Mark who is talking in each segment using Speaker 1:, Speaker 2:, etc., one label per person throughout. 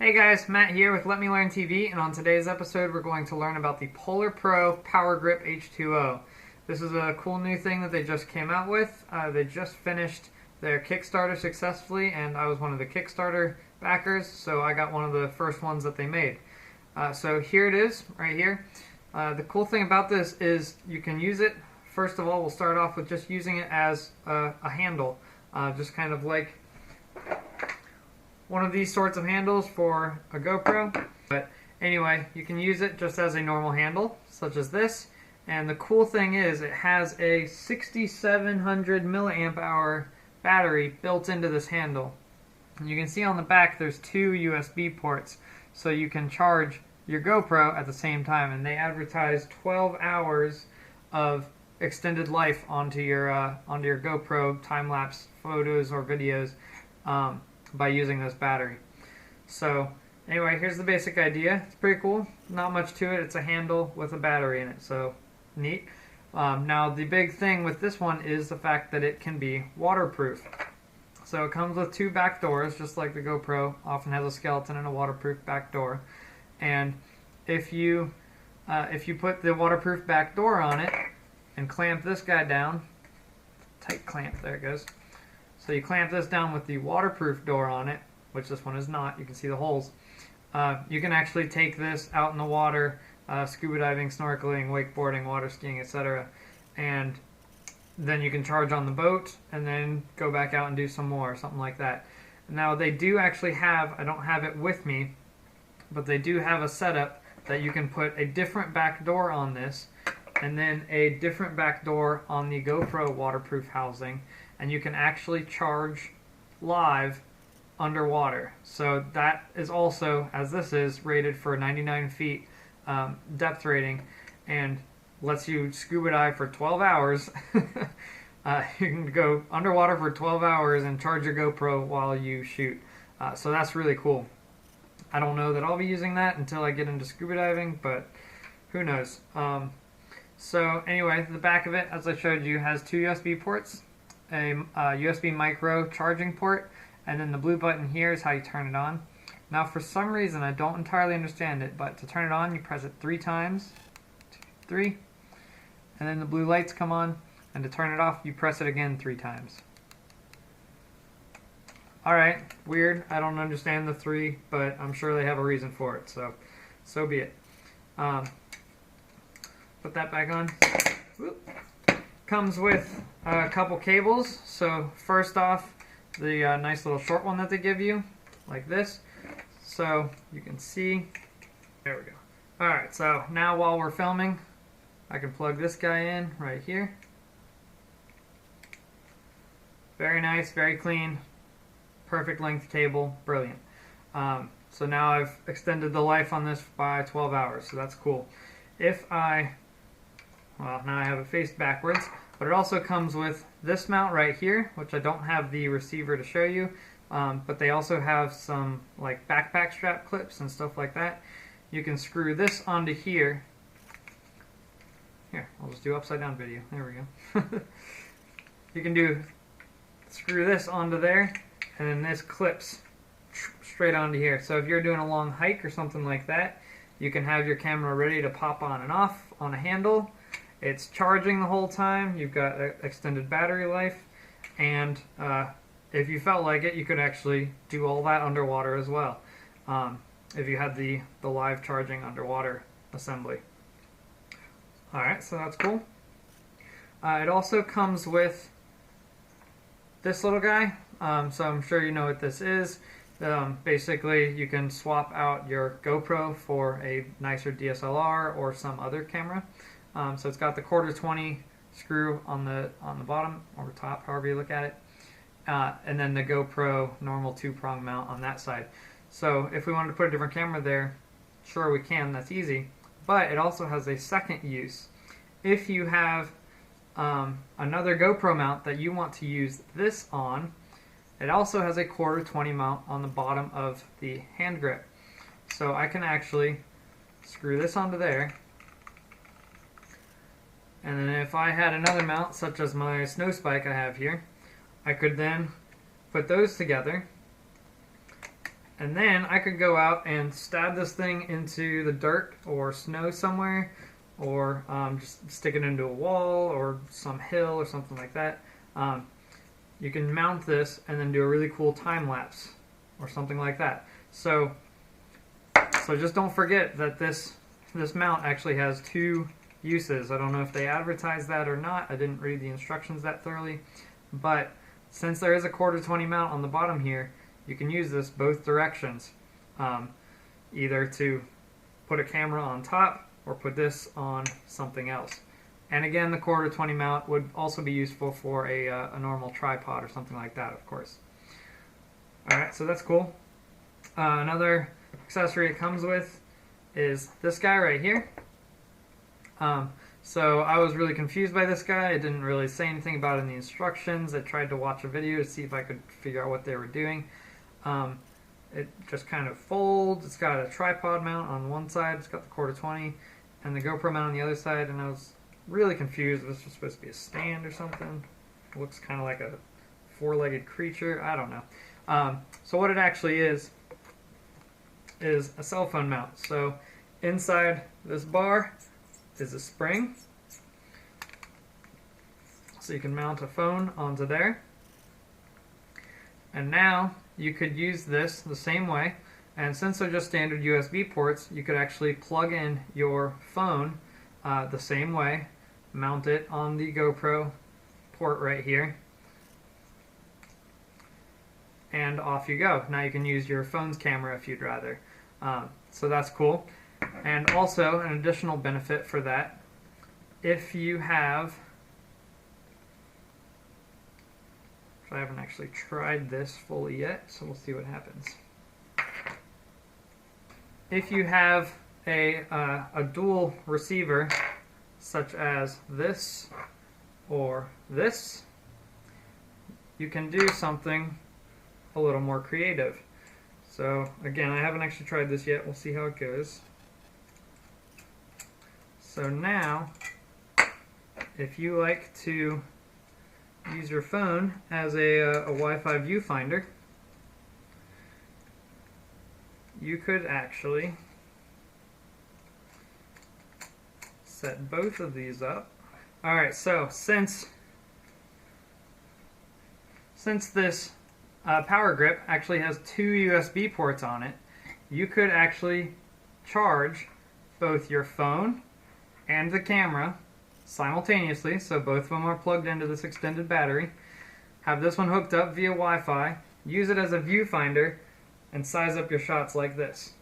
Speaker 1: Hey guys, Matt here with Let Me Learn TV, and on today's episode we're going to learn about the PolarPro Powergrip H2O. This is a cool new thing that they just came out with. They just finished their Kickstarter successfully, and I was one of the Kickstarter backers, so I got one of the first ones that they made. So here it is, right here. The cool thing about this is you can use it. First of all, we'll start off with just using it as a handle, just kind of like one of these sorts of handles for a GoPro. But anyway, you can use it just as a normal handle, such as this. And the cool thing is it has a 6700 milliamp hour battery built into this handle. And you can see on the back there's two USB ports, so you can charge your GoPro at the same time. And they advertise 12 hours of extended life onto your GoPro time-lapse photos or videos by using this battery. So anyway, here's the basic idea. It's pretty cool. Not much to it. It's a handle with a battery in it, so neat. Now the big thing with this one is the fact that it can be waterproof. So it comes with two back doors, just like the GoPro often has a skeleton and a waterproof back door. And if you put the waterproof back door on it and clamp this guy down, tight clamp, there it goes. So you clamp this down with the waterproof door on it, which this one is not. You can see the holes. You can actually take this out in the water, scuba diving, snorkeling, wakeboarding, water skiing, etc. And then you can charge on the boat and then go back out and do some more, something like that. Now they do actually have, I don't have it with me, but they do have a setup that you can put a different back door on this and then a different back door on the GoPro waterproof housing. And you can actually charge live underwater. So that is also, as this is, rated for 99 feet depth rating and lets you scuba dive for 12 hours. You can go underwater for 12 hours and charge your GoPro while you shoot. So that's really cool. I don't know that I'll be using that until I get into scuba diving, but who knows. So anyway, the back of it, as I showed you, has two USB ports, a USB micro charging port, and then the blue button here is how you turn it on. Now for some reason I don't entirely understand it, but to turn it on you press it 3 times, 3, and then the blue lights come on, and to turn it off you press it again 3 times. Alright, weird, I don't understand the 3, but I'm sure they have a reason for it, so be it. Put that back on. Whoop. Comes with a couple cables. So first off, the nice little short one that they give you, like this. So you can see, there we go. Alright, so now while we're filming, I can plug this guy in right here. Very nice, very clean, perfect length cable, brilliant. So now I've extended the life on this by 12 hours, so that's cool. Well, now I have it faced backwards, but it also comes with this mount right here, which I don't have the receiver to show you, but they also have some like backpack strap clips and stuff like that. You can screw this onto here. Here, I'll just do upside down video. There we go. You can screw this onto there, and then this clips straight onto here. So if you're doing a long hike or something like that, you can have your camera ready to pop on and off on a handle. It's charging the whole time. You've got extended battery life, and if you felt like it, you could actually do all that underwater as well, if you had the live charging underwater assembly. Alright, so that's cool. It also comes with this little guy, so I'm sure you know what this is. Basically, you can swap out your GoPro for a nicer DSLR or some other camera. So it's got the 1/4-20 screw on the bottom or top, however you look at it, and then the GoPro normal 2-prong mount on that side. So if we wanted to put a different camera there, sure we can. That's easy. But it also has a second use. If you have another GoPro mount that you want to use this on, it also has a 1/4-20 mount on the bottom of the hand grip. So I can actually screw this onto there. And then if I had another mount, such as my snow spike I have here, I could then put those together And then I could go out and stab this thing into the dirt or snow somewhere, or just stick it into a wall or some hill or something like that. You can mount this and then do a really cool time lapse or something like that. So just don't forget that this mount actually has two uses. I don't know if they advertise that or not. I didn't read the instructions that thoroughly, but since there is a 1/4-20 mount on the bottom here, you can use this both directions, either to put a camera on top or put this on something else. And again, the 1/4-20 mount would also be useful for a normal tripod or something like that, of course. Alright, so that's cool. Another accessory it comes with is this guy right here. So I was really confused by this guy. It didn't really say anything about it in the instructions. I tried to watch a video to see if I could figure out what they were doing. It just kind of folds. It's got a tripod mount on one side. It's got the 1/4-20 and the GoPro mount on the other side, and I was really confused. This was supposed to be a stand or something. It looks kind of like a four-legged creature. I don't know. So what it actually is a cell phone mount. So inside this bar is a spring, so you can mount a phone onto there. And now you could use this the same way, and since they're just standard USB ports, you could actually plug in your phone the same way, mount it on the GoPro port right here, and off you go. Now you can use your phone's camera if you'd rather. So that's cool. And also, an additional benefit for that, if you have, I haven't actually tried this fully yet, so we'll see what happens. If you have a dual receiver, such as this or this, you can do something a little more creative. So again, I haven't actually tried this yet. We'll see how it goes. So now, if you like to use your phone as a Wi-Fi viewfinder, you could actually set both of these up. Alright, so since this power grip actually has two USB ports on it, you could actually charge both your phone and the camera simultaneously, so both of them are plugged into this extended battery, have this one hooked up via Wi-Fi, use it as a viewfinder, and size up your shots like this.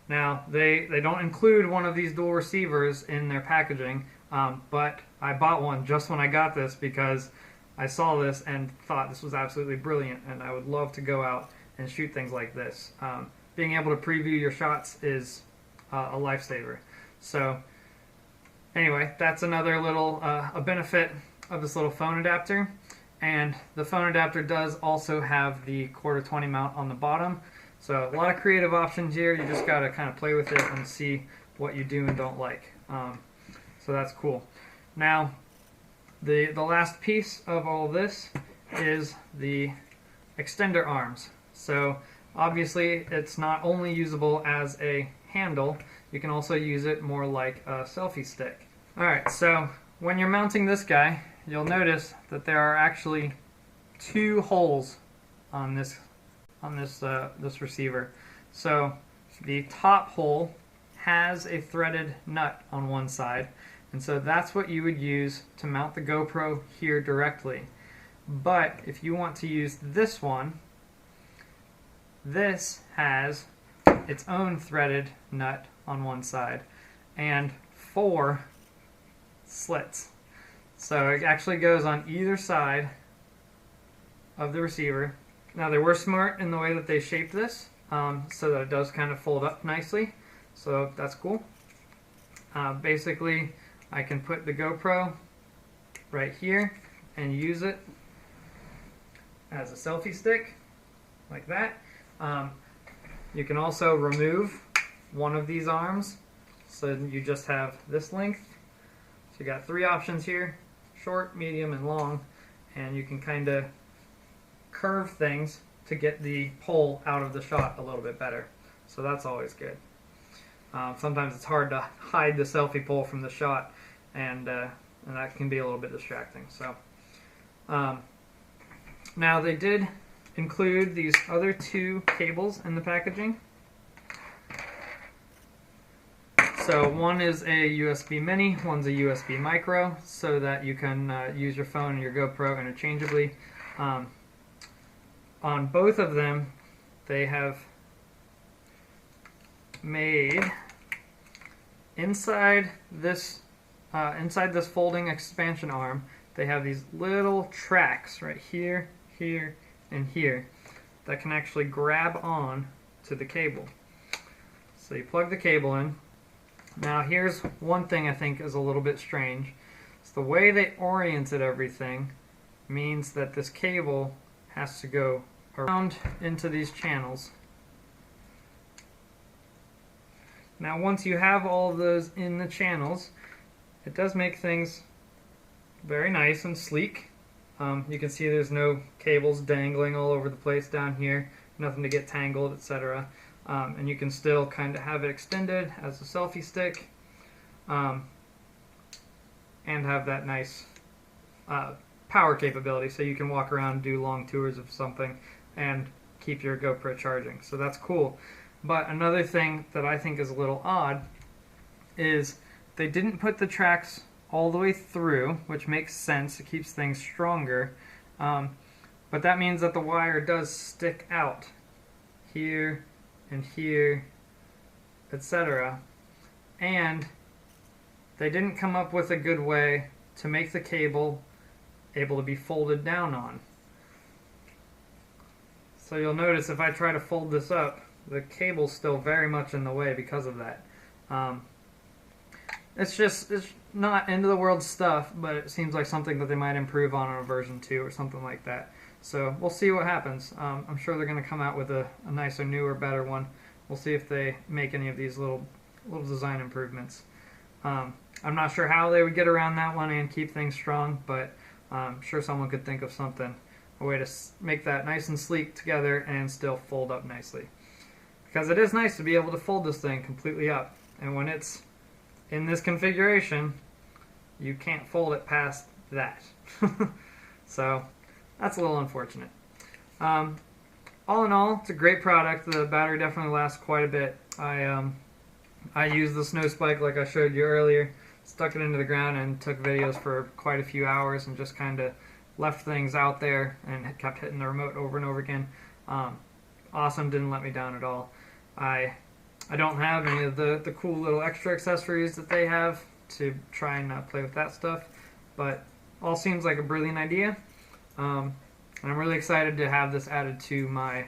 Speaker 1: Now, they don't include one of these dual receivers in their packaging, but I bought one just when I got this because I saw this and thought this was absolutely brilliant, and I would love to go out and shoot things like this. Being able to preview your shots is a lifesaver. So anyway, that's another little a benefit of this little phone adapter. And the phone adapter does also have the 1/4-20 mount on the bottom. So a lot of creative options here. You just got to kind of play with it and see what you do and don't like. So that's cool. Now, the last piece of all this is the extender arms. So obviously it's not only usable as a handle, you can also use it more like a selfie stick. Alright, so when you're mounting this guy, you'll notice that there are actually two holes on this receiver. So the top hole has a threaded nut on one side, and so that's what you would use to mount the GoPro here directly. But if you want to use this one, this has its own threaded nut on one side and 4 slits. So it actually goes on either side of the receiver. Now, they were smart in the way that they shaped this so that it does kind of fold up nicely. So that's cool. Basically, I can put the GoPro right here and use it as a selfie stick, like that. You can also remove one of these arms, so you just have this length. So you got 3 options here: short, medium, and long, and you can kind of curve things to get the pole out of the shot a little bit better. So that's always good. Sometimes it's hard to hide the selfie pole from the shot, and that can be a little bit distracting. So now they did include these other two cables in the packaging. So one is a USB mini, one's a USB micro, so that you can use your phone and your GoPro interchangeably. On both of them, they have made inside this folding expansion arm, they have these little tracks right here, here, and here that can actually grab on to the cable. So you plug the cable in. Now here's one thing I think is a little bit strange. It's the way they oriented everything means that this cable has to go around into these channels. Now once you have all of those in the channels, it does make things very nice and sleek. You can see there's no cables dangling all over the place down here, nothing to get tangled, etc. And you can still kind of have it extended as a selfie stick, and have that nice power capability, so you can walk around, do long tours of something, and keep your GoPro charging. So that's cool. But another thing that I think is a little odd is they didn't put the tracks all the way through, which makes sense. It keeps things stronger. But that means that the wire does stick out here and here, etc. And they didn't come up with a good way to make the cable able to be folded down on. So you'll notice if I try to fold this up, the cable's still very much in the way because of that. It's not end of the world stuff, but it seems like something that they might improve on a version 2 or something like that. So we'll see what happens. I'm sure they're going to come out with a nicer, newer, better one. We'll see if they make any of these little design improvements. I'm not sure how they would get around that one and keep things strong, but I'm sure someone could think of something, a way to make that nice and sleek together and still fold up nicely. Because it is nice to be able to fold this thing completely up, and when it's in this configuration, you can't fold it past that. So that's a little unfortunate. All in all, it's a great product. The battery definitely lasts quite a bit. I used the snow spike like I showed you earlier, stuck it into the ground and took videos for quite a few hours and just kind of left things out there and kept hitting the remote over and over again. Awesome, didn't let me down at all. I don't have any of the cool little extra accessories that they have to try and play with that stuff, but all seems like a brilliant idea. And I'm really excited to have this added to my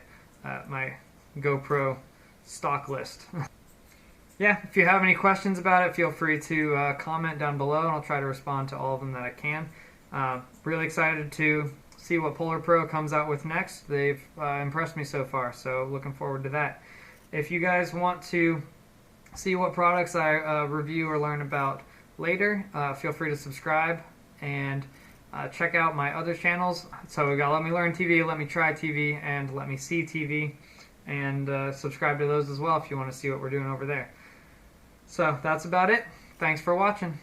Speaker 1: my GoPro stock list. Yeah, if you have any questions about it, feel free to comment down below, and I'll try to respond to all of them that I can. Really excited to see what PolarPro comes out with next. They've impressed me so far, so looking forward to that. If you guys want to see what products I review or learn about later, feel free to subscribe and check out my other channels. So we got Let Me Learn TV, Let Me Try TV, and Let Me See TV, and subscribe to those as well if you want to see what we're doing over there. So that's about it. Thanks for watching.